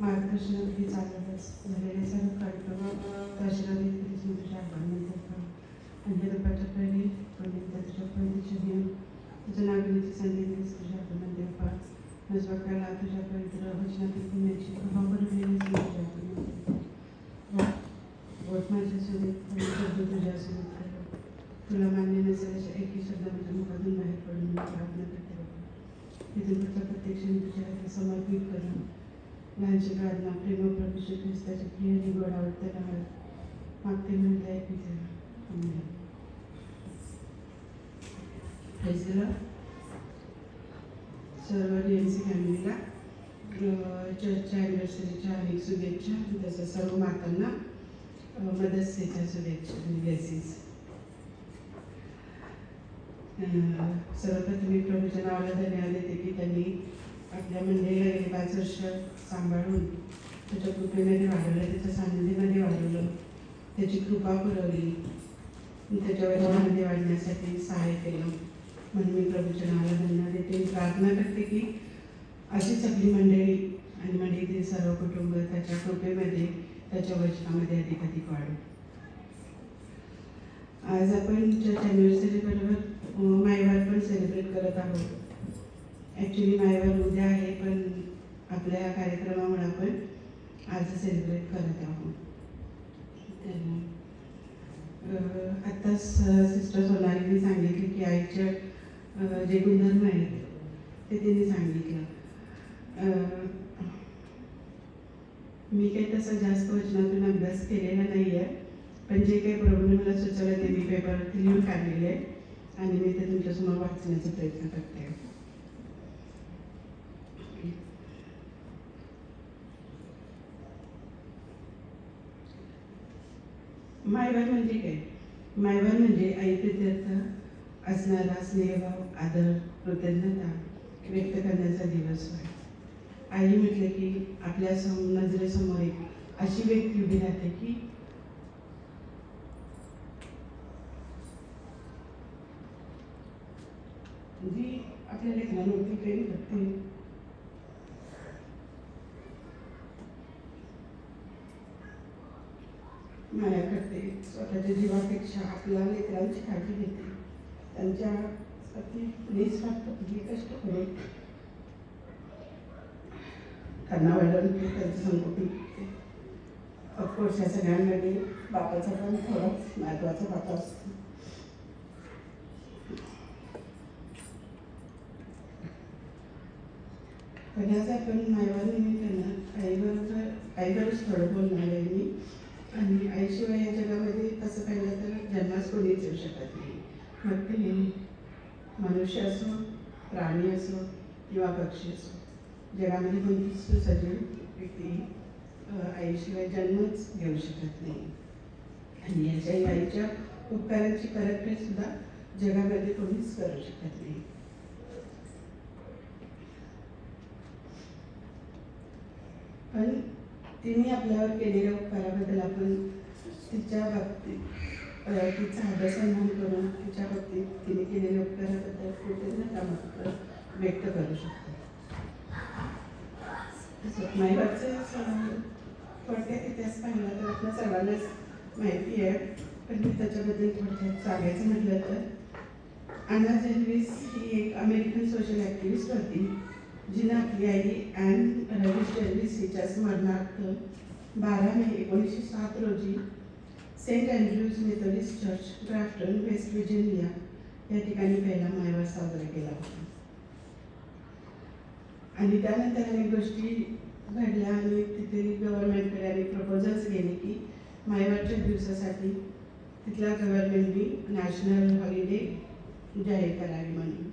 मार्गदर्शनाखाली चालतच झालेले सर्व कार्यक्रम दर्शनाने तुझ्या आगमनात आणि हे दुपारच्या पहिली तुझ्या पहिलीचे नियम तुझ्या नागरिकची संधी तुझ्या आगमन देवपा नजवाकाला तुझ्या पवित्र वचनातील पुण्याची कृपा करून तुझ्या आगमन माझ्या शब्द तुझ्या सोबत तुला मान्य नसेल अशा एकी शब्दामध्ये मुखातून बाहेर पडून मी प्रार्थना करते तिथून पुढचा प्रत्यक्ष तुझ्या हाती समर्पित करून लहानशी प्रार्थना प्रेम प्रभू श्री ख्रिस्ताच्या प्रिय आणि गोड आवडत्या लहान मागते म्हणता येते सर्व DMC फॅमिलीला चर्चच्या ॲनिव्हर्सरीच्या अनेक शुभेच्छा तसं सर्व मातांना मदर्स डेच्या शुभेच्छा आणि ब्लेसिंग्स. सर्वप्रथम मी प्रभूच्या नावाला धन्यवाद देते की त्यांनी आपल्या मंडळीला गेली 5 वर्ष सांभाळून त्याच्या कृपेमध्ये वाढवलं, त्याच्या सानिध्यमध्ये वाढवलं, त्याची कृपा पुरवली, त्याच्या वचनामध्ये वाढण्यासाठी सहाय्य केलं. म्हणून मी प्रभूच्या नावाला धन्यवाद देते. प्रार्थना करते की अशीच आपली मंडळी आणि मंडळीतील सर्व कुटुंब त्याच्या कृपेमध्ये त्याच्या वचनामध्ये अधिकाधिक वाढू. आज आपण चर्च ॲनिव्हर्सरी बरोबर मायवार पण सेलिब्रेट करत आहोत. ॲक्च्युली मायवार उद्या आहे, पण आपल्या कार्यक्रमामुळे आपण आज सेलिब्रेट करत आहोत. आत्ताच सिस्टर सोनालीने सांगितले की आईच्या जे गुणधर्म आहेत ते तिने सांगितलं. मी काही तसा जास्त वचनातून अभ्यास केलेला नाही आहे, पण जे काही प्रभूने मला सुचवलं ते मी पेपरवरती लिहून काढलेले आहे आणि मी ते तुमच्यासमोर वाचण्याचा प्रयत्न करते. मायवार म्हणजे काय? मायवार म्हणजे आईप्रित्यर्थ असणारा स्नेहभाव, आदर, कृतज्ञता व्यक्त करण्याचा दिवस आहे. आई म्हटलं की आपल्या नजरेसमोर एक अशी व्यक्ती उभी राहते की जी आपल्या लेकरांवरती प्रेम करते, माया करते, स्वतःच्या जीवापेक्षा आपल्या लेकरांची काळजी घेते, त्यांच्यासाठी निस्वार्थपणे कष्ट करून त्यांना वाढवून त्यांचं संगोपन करते. ऑफकोर्स या सगळ्यांमध्ये बापाचा पण थोडाच महत्त्वाचा वाटा असतो. पण आज आपण मायवार निमित्तानं आईवरच थोडं बोलणार आहे मी. आणि आईशिवाय या जगामध्ये तसं पाहिलं तर जन्मास कोणीच येऊ शकत नाही. मग ते मनुष्य असो, प्राणी असो किंवा पक्षी असो, जगामध्ये कोणतीच सजीव व्यक्ती आईशिवाय जन्मच घेऊ शकत नाही. आणि याच्या आईच्या उपकारांची परतफेड सुद्धा जगामध्ये कोणीच करू शकत नाही. पण तिने आपल्यावर केलेल्या उपकाराबद्दल आपण तिच्या बाबतीत तिचा आदरसन्मान करून तिच्या बाबतीत तिने केलेल्या उपकाराबद्दल कृतज्ञता व्यक्त करू शकतो. मायबापचं थोडक्यात इतिहास पाहिला तर आपल्या सर्वांनाच माहिती आहे, पण मी त्याच्याबद्दल थोडक्यात सांगायचं म्हटलं तर अन्ना जेल्विस ही एक अमेरिकन सोशल ॲक्टिव्हिस्ट होती, जिने आपली आई ॲन रविश जेल्विस हिच्या स्मरणार्थ 12 मे 1907 रोजी Saint Andrews Methodist church Grafton West Virginia या ठिकाणी पहिला मायवार साजरा केला होता. आणि त्यानंतर अनेक गोष्टी घडल्या आणि तिथे गव्हर्नमेंटकडे अनेक प्रपोजल्स गेले की मायवारच्या दिवसासाठी तिथल्या गव्हर्नमेंटनी नॅशनल हॉलिडे जाहीर करावी म्हणून.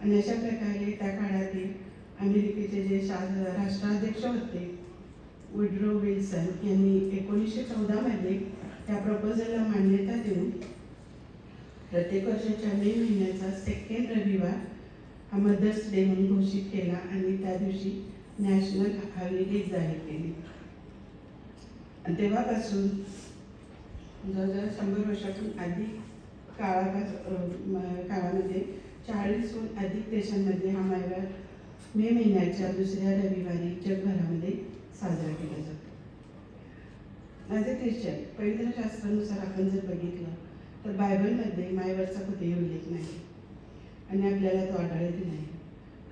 आणि अशा प्रकारे त्या काळातील अमेरिकेचे जे राष्ट्राध्यक्ष होते वुड्रो विल्सन यांनी 1914 त्या प्रपोजलला मान्यता देऊन प्रत्येक वर्षाच्या मे महिन्याचा 2nd रविवार हा मदर्स डे म्हणून घोषित केला आणि त्या दिवशी नॅशनल हॉलिडे जाहीर केली. आणि तेव्हापासून जवळजवळ 100 वर्षातून अधिक काळामध्ये 40हून अधिक देशांमध्ये हा मायवार मे महिन्याच्या 2ऱ्या रविवारी जगभरामध्ये साजरा केला जातो. ॲज अ ख्रिश्चन पवित्र शास्त्रानुसार आपण जर बघितलं तर बायबलमध्ये मायवरचा कुठेही उल्लेख नाही आणि आपल्याला तो आढळत नाही.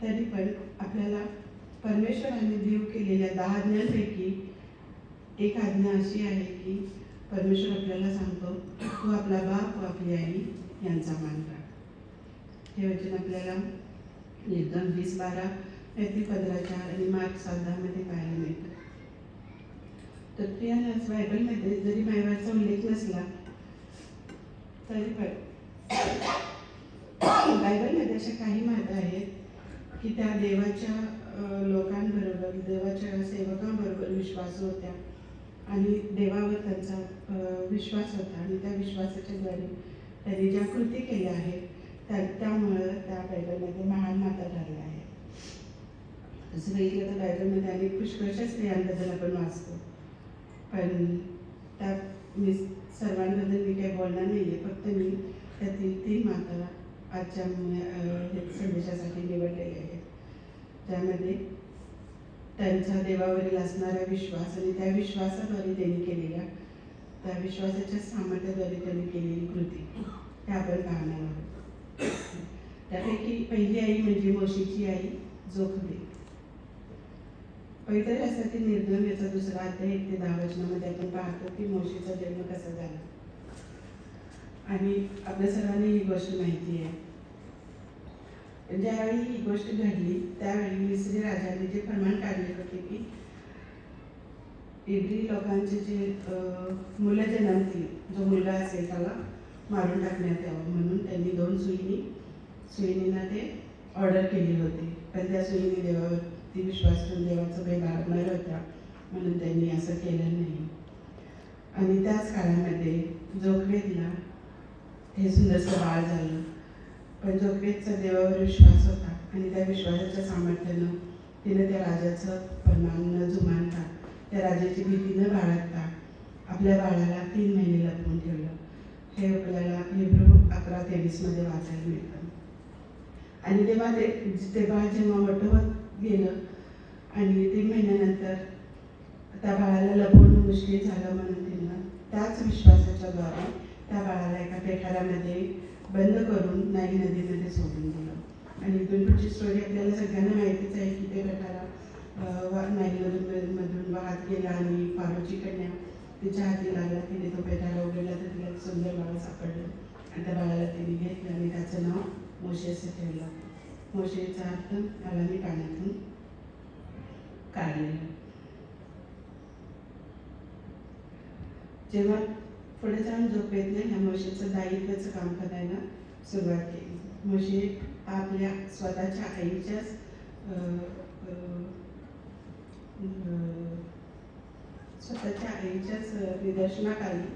तरी पण आपल्याला परमेश्वराने देव केलेल्या 10 आज्ञांपैकी एक आज्ञा अशी आहे की परमेश्वर आपल्याला सांगतो, तू आपला बाप व आपली आई यांचा मान राख. हे वचन आपल्याला निर्गम 20:12, मत्ती 15:4 आणि मार्क 7:10 पाहायला मिळतं. तर प्रियानंच बायबलमध्ये जरी मायवरचा उल्लेख नसला तरी पण बायबलमध्ये अशा काही माता आहेत की त्या देवाच्या लोकांबरोबर, देवाच्या सेवकांबरोबर विश्वासू होत्या आणि देवावर त्यांचा विश्वास होता आणि त्या विश्वासाच्या द्वारे त्यांनी ज्या कृती केल्या आहेत त्यामुळं त्या बायबलमध्ये महान माता ठरल्या आहेत. असं बघितलं तर बायबलमध्ये अनेक पुष्कळशा स्त्रियांबद्दल आपण वाचतो, पण त्यात मी सर्वांबद्दल मी काही बोलणार नाही आहे. फक्त मी त्यातील 3 माता आजच्या संदेशासाठी निवडलेले आहेत, ज्यामध्ये त्यांचा देवावरील असणारा विश्वास आणि त्या विश्वासाद्वारे त्यांनी केलेल्या, त्या विश्वासाच्या सामर्थ्याद्वारे त्यांनी केलेली कृती हे आपण पाहणार आहोत. त्यापैकी पहिली आई म्हणजे मोशेची आई जोखबे. पवित्र शास्त्रातील निर्गम याचा 2रा अध्याय 1 ते 10 वचनामध्ये आपण पाहतो की मोशेचा जन्म कसा झाला. आणि आपल्या सर्वांनी ही गोष्ट माहिती आहे. ज्यावेळी ही गोष्ट घडली त्यावेळी मिस्री राजाने जे फर्मान काढले होते की इब्री लोकांचे जे मुलं जन्मतील, जो मुलगा असेल त्याला मारून टाकण्यात यावं म्हणून त्यांनी 2 सुईणींना ते ऑर्डर केली होती. पण त्या सुईणी देवावरती विश्वास ठेवून देवाचं भय बाळगणार होत्या म्हणून त्यांनी असं केलं नाही. आणि त्याच काळामध्ये जोखवेदला हे सुंदरसं बाळ झालं. पण जोखवेदचा देवावर विश्वास होता आणि त्या विश्वासाच्या सामर्थ्यानं तिने त्या राजाचं फर्मान न जुमानता, त्या राजाची भीती न बाळगता आपल्या बाळाला 3 महिने लपवून ठेवलं. हे आपल्याला हिब्रू 11:23 वाचायला मिळतं. आणि तेव्हा ते बाळ जेव्हा मोठं होत गेलं आणि 3 महिन्यानंतर त्या बाळाला लपवणं मुश्किल झालं म्हणून तिनं त्याच विश्वासाच्या द्वारे त्या बाळाला एका पेठारामध्ये बंद करून नाईल नदीमध्ये सोडून दिलं. आणि इथून पुढची स्टोरी आपल्याला सगळ्यांना माहितीच आहे की ते पेठारा नाईल नदीमधून वाहत गेला आणि फारोची कन्या तिच्या हाती लागला. तिने तो पेठारा उघडला तर तिला एक सुंदर बाळ सापडलं आणि त्या बाळाला तिने घेतलं आणि त्याचं नाव मोशे असं ठेवलं. मोशेचा अर्थ त्याला मी पाण्यातून काढलेलं. जेव्हा पुढे जाऊन जोखवेदने ह्या मोशेचं दायित्वाचं काम करायला सुरुवात केली. मोशे आपल्या स्वतःच्या आईच्याच निदर्शनाखाली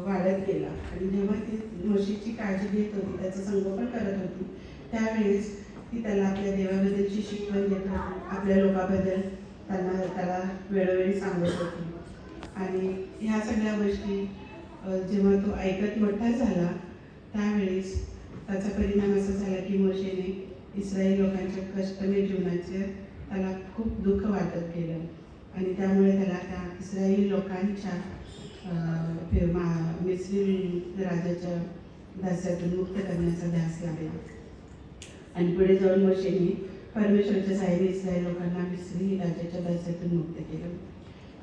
वाढत गेला. आणि जेव्हा ती मोशेची काळजी घेत होती, त्याचं संगोपन करत होती, त्यावेळेस ती त्याला आपल्या देवाबद्दलची शिकवण देत होती, आपल्या लोकांबद्दल त्याला वेळोवेळी सांगत होती. आणि ह्या सगळ्या गोष्टी जेव्हा तो ऐकत मोठा झाला त्यावेळेस त्याचा परिणाम असा झाला की मोशेने इस्रायल लोकांच्या कष्टमय जीवनाचे त्याला खूप दुःख वाटत गेलं आणि त्यामुळे त्याला त्या इस्रायली लोकांच्या मिस्री राजाच्या दास्यातून मुक्त करण्याचा ध्यास लागला. आणि पुढे जाऊन मोशेने परमेश्वराच्या साहाय्याने इस्रायल लोकांना मिस्री राजाच्या दास्यातून मुक्त केलं.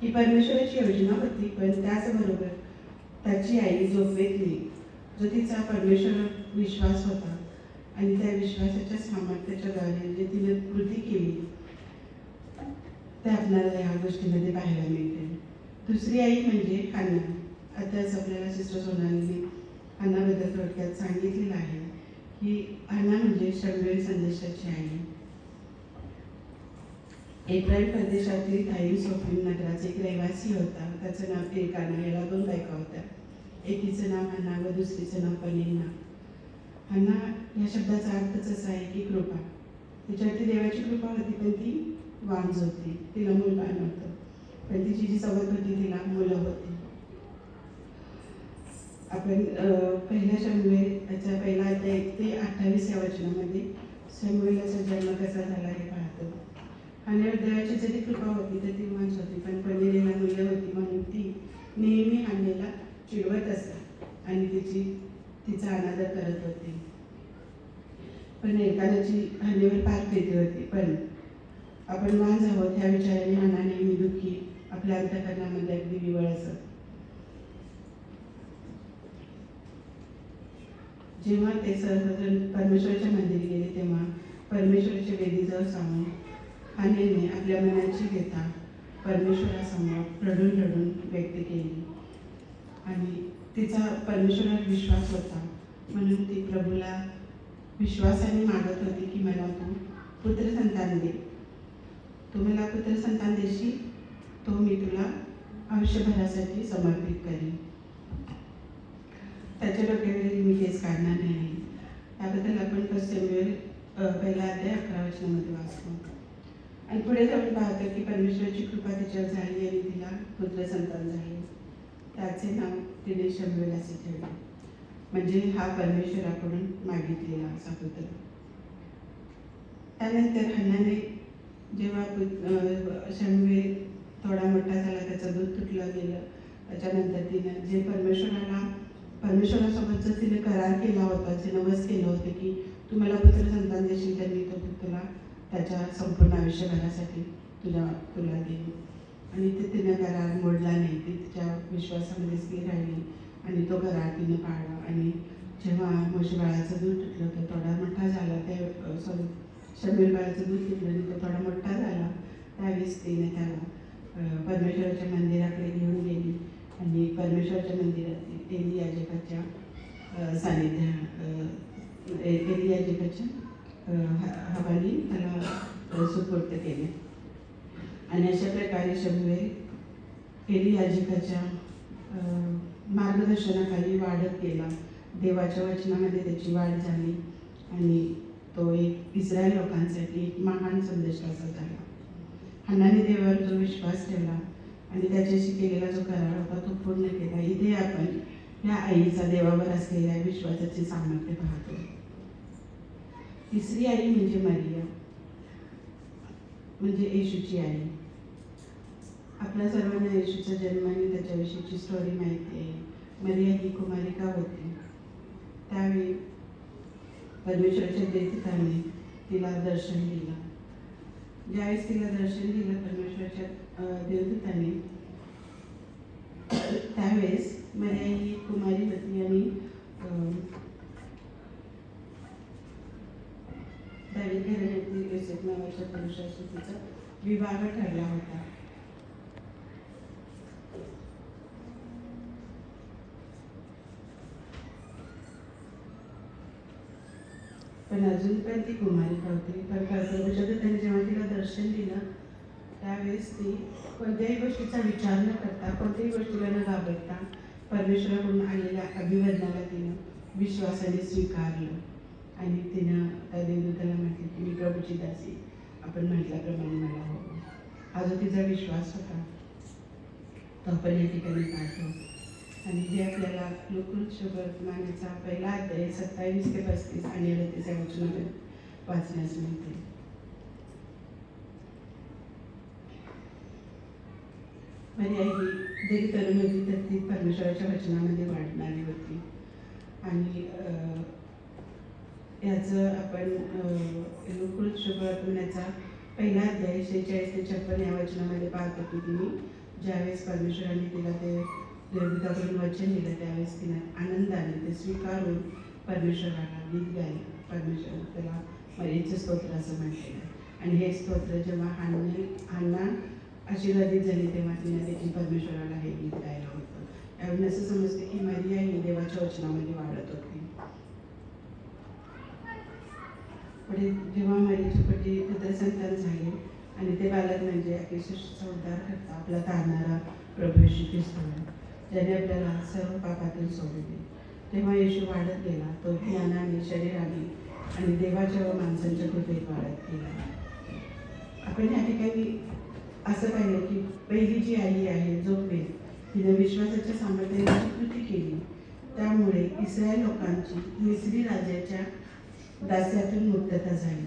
ही परमेश्वराची योजना होती, पण त्याचबरोबर त्याची आई जोखवेदने, जो तिचा परमेश्वर विश्वास होता आणि त्या विश्वासाच्या सामर्थ्याच्या द्वारे जे तिने कृती केली ते आपल्याला ह्या गोष्टीमध्ये पाहायला मिळते. दुसरी आई म्हणजे हन्ना. आताच आपल्याला सिस्टर सोनालीने हन्नाबद्दल थोडक्यात सांगितलेलं आहे की हन्ना म्हणजे शम्युएल संदेशाची आई. इस्रायल प्रदेशातील थाईम सोफिम नगराचा एक रहिवासी होता. त्याचं नाव एल्काना. याला 2 बायका होत्या. एकीचं नाव हन्ना व दुसरीचं नाव पनिन्ना. हन्ना या शब्दाचा अर्थच असा आहे की कृपा. तिच्यावरती देवाची कृपा होती, पण ती वांज होती, तिला मूलबाळ नव्हतं. पण तिची जी सवत होती तिला मुलं होती. आपण पहिल्या शम्युएल याचा पहिला अध्याय 1 ते 28 या वचनामध्ये शम्युएलाचा जन्म कसा झाला हे पाहतो. आणि देवाची जरी कृपा होती तर ती वांज एकानाची हल्लीवर फार प्रीती होती, पण आपण मांज आहोत ह्या विचाराने हन्ना नेहमी दुःखी, आपल्या अंतःकरणामध्ये अगदी विवळ असत. जेव्हा ते सर्वजण परमेश्वराच्या मंदिरी गेले तेव्हा परमेश्वराच्या वेदीजवळ सांगून हन्नेने आपल्या मनाची व्यथा परमेश्वरासमोर रडून रडून व्यक्त केली. आणि तिचा परमेश्वरावर विश्वास होता, म्हणून ती प्रभूला विश्वासाने मागत होती की मला तू पुत्रसंतान दे. तू मला पुत्रसंतान देशील, तो मी तुला आयुष्यभरासाठी समर्पित करेन. त्याच्या डोक्यावरील मी केस काढणार नाही. त्याबद्दल आपण 1 शमूएल पहिला अध्याय 11 वचनामध्ये वाचतो. आणि पुढे जाऊन पाहतो की परमेश्वराची कृपा तिच्यावर झाली आणि तिला पुत्रसंतान झाले. त्याचे नाव तिने शमूएल असे ठेवले, म्हणजे हा परमेश्वराकडून मागितलेला असा पुत्र. त्यानंतर हन्नाने जेव्हा शमूएल थोडा मोठा झाला, त्याचं दूध तुटलं गेलं, त्याच्यानंतर तिनं जे परमेश्वरासोबत जर तिने करार केला होता, जे नवस केलं होतं की तू मला पुत्रसंतान देशील तर मी तो तुला त्याच्या संपूर्ण आयुष्यभरासाठी तुला देईन. आणि ते तिने करार मोडला नाही. ती तिच्या विश्वासामध्ये स्थिर राहिली आणि तो करार तिने पाळला. आणि जेव्हा मोशे बाळाचं दूध तुटलं तर थोडा मोठा झाला, शमूएल बाळाचं दूध तुटलं आणि तो थोडा मोठा झाला, त्यावेळेस तिने त्याला परमेश्वराच्या मंदिराकडे घेऊन गेली आणि परमेश्वराच्या मंदिरात एली याजकाच्या हवाली त्याला सुपूर्द केले. आणि अशा प्रकारे शमूएल एली याजकाच्या मार्गदर्शनाखाली वाढत गेला. देवाच्या वचनामध्ये त्याची वाढ झाली आणि तो एक इस्रायल लोकांसाठी एक महान संदेशवाहक झाला. हन्नाने देवावर जो विश्वास ठेवला आणि त्याच्याशी केलेला जो करार होता तो पूर्ण केला. इथे आपण या आईचा देवावर असलेल्या विश्वासाचे सामर्थ्य पाहतो. तिसरी आई म्हणजे मरिया, म्हणजे येशूची आई. आपल्या सर्वांना येशूचा जन्म आणि त्याच्याविषयीची स्टोरी माहिती आहे. मरिया ही कुमारिका होती. त्यावेळी परमेश्वराच्या देवदूताने तिला दर्शन दिलं. ज्यावेळेस तिला दर्शन दिलं परमेश्वराच्या देवदूताने, त्यावेळेस मरिया ही कुमारी होती आणि दावीद घराण्यातील योसेफ नावाच्या पुरुषाशी तिचा विवाह ठरला होता. पण अजून पण ती कुमारिका होती. पण प्रभूच्या दूताने जेव्हा तिला दर्शन दिलं त्यावेळेस ती कोणत्याही गोष्टीचा विचार न करता, कोणत्याही गोष्टीला न घाबरता परमेश्वराकडून आलेल्या अभिवदनाला तिनं विश्वासाने स्वीकारलं. आणि तिनं त्या देवदूताला म्हटलं की मी प्रभूची दासी, आपण म्हटल्याप्रमाणे मला हवं. हा जो तिचा विश्वास होता तो आपण या ठिकाणी पाहतो. आणि हे आपल्याला लूका वर्तमानाचा पहिला अध्याय 27 ते 35 आणि 38 या वचनामध्ये वाचण्यास मिळते. मरिया ही जरी तरुण होती तर ती परमेश्वराच्या वचनामध्ये वाढणारी होती. आणि याचं आपण लूका वर्तमानाचा पहिला अध्याय 46 ते 56 या वचनामध्ये पाहतो की तिने ज्यावेळेस परमेश्वराने तिला ते देवदूताकडून वचन दिलं त्यावेळेस तिने आनंदाने ते स्वीकारून परमेश्वराला गीत गायलं. परमेश्वर त्याला मरियेचं स्तोत्र असं म्हटलेलं. आणि हे स्तोत्र जेव्हा हन्ना आशीर्वादित झाली तेव्हा तिने देखील परमेश्वराला हे गीत गायलं होतं. त्यावेळी असं समजते की मरिया ही देवाच्या वचनामध्ये वाढत होती. पुढे जेव्हा मरियेचे पती पुत्रसंतान झाले आणि ते बालक म्हणजे आपल्या सृष्टीचा उद्धार करता आपला तारणारा प्रभू येशू ख्रिस्त, ज्याने आपल्याला सर्व पापातून सोडले, तेव्हा येशू वाढत गेला. तो ज्ञानाने, शरीराने आणि देवाच्या व माणसांच्या कृपेत वाढत गेला. आपण या ठिकाणी असं पाहिलं की पहिली जी आई आहे जोखवेल, तिने विश्वासाच्या सामर्थ्याची कृती केली. त्यामुळे इस्रायल लोकांची मिस्री राजाच्या दास्यातून मुक्तता झाली.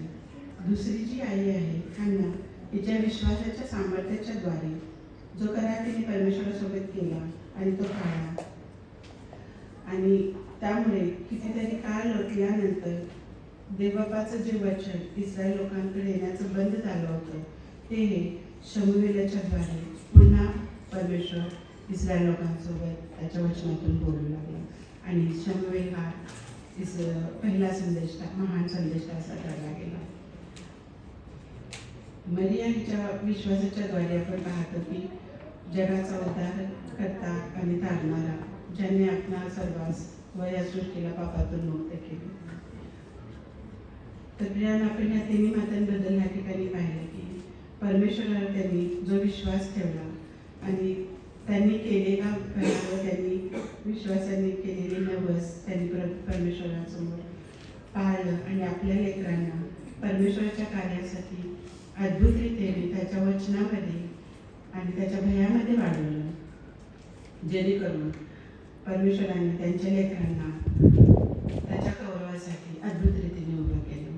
दुसरी जी आई आहे हन्ना, तिच्या विश्वासाच्या सामर्थ्याच्या द्वारे जो करार तिने परमेश्वरासोबत केला आणि तो पाळला आणि त्यामुळे कितीतरी काळ लोटल्यानंतर देवबापाचं जे वचन इस्रायल लोकांकडे येण्याचं बंद झालं होतं ते हे शमूएलाच्या द्वारे पुन्हा परमेश्वर इस्रायल लोकांसोबत त्याच्या वचनातून बोलू लागला. आणि शमूएल हा पहिला संदेष्टा, महान संदेष्टा असा ठरला गेला. मरिया हिच्या विश्वासाच्या द्वारे आपण पाहतो की जगाचा उद्धार करता आणि तारणारा, ज्याने आपला सर्वांस व या सृष्टीला पापातून मुक्त केले. तर आपण या तिन्ही मातांबद्दल या ठिकाणी पाहिलं की परमेश्वरावर त्यांनी जो विश्वास ठेवला आणि त्यांनी केलेला त्यांनी विश्वासाने केलेले नवस त्यांनी परमेश्वरासमोर पाळलं आणि आपल्या लेकरांना परमेश्वराच्या कार्यासाठी अद्भुतरीत्याने त्याच्या वचनामध्ये आणि त्याच्या भयामध्ये वाढवलं, जेणेकरून परमेश्वराने त्यांच्या लेकरांना त्याच्या गौरवासाठी अद्भुत रीतीने उभं केलं.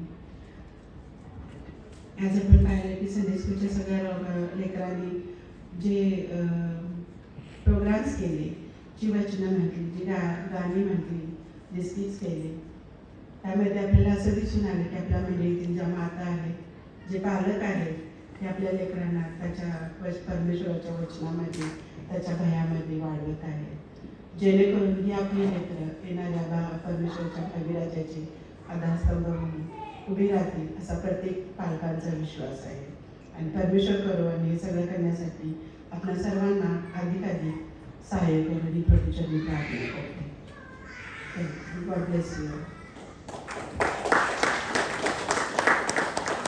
आज आपण पाहिलं की संडे स्कूलच्या सगळ्या लेकरांनी जे प्रोग्राम्स केले, जी वचनं म्हटली, जी गाणी म्हटली, जे स्पीच केले, त्यामध्ये आपल्याला असं दिसून आलं की आपल्या मंडळीतील ज्या माता आहेत, जे पालक आहेत, ते आपल्या लेकरांना त्याच्या परमेश्वराच्या वचनामध्ये त्याच्या भयामध्ये वाढवत आहेत, जेणेकरून ही आपली लेकरं येणाऱ्या परमेश्वराच्या कविराजाचे आधारस्तंभ म्हणून उभी राहतील असा प्रत्येक पालकांचा विश्वास आहे. आणि परमेश्वर करो आणि हे सगळं करण्यासाठी आपल्या सर्वांना अधिकाधिक सहाय्य करून ही प्रभूच्या मी प्रार्थना करते. God bless you.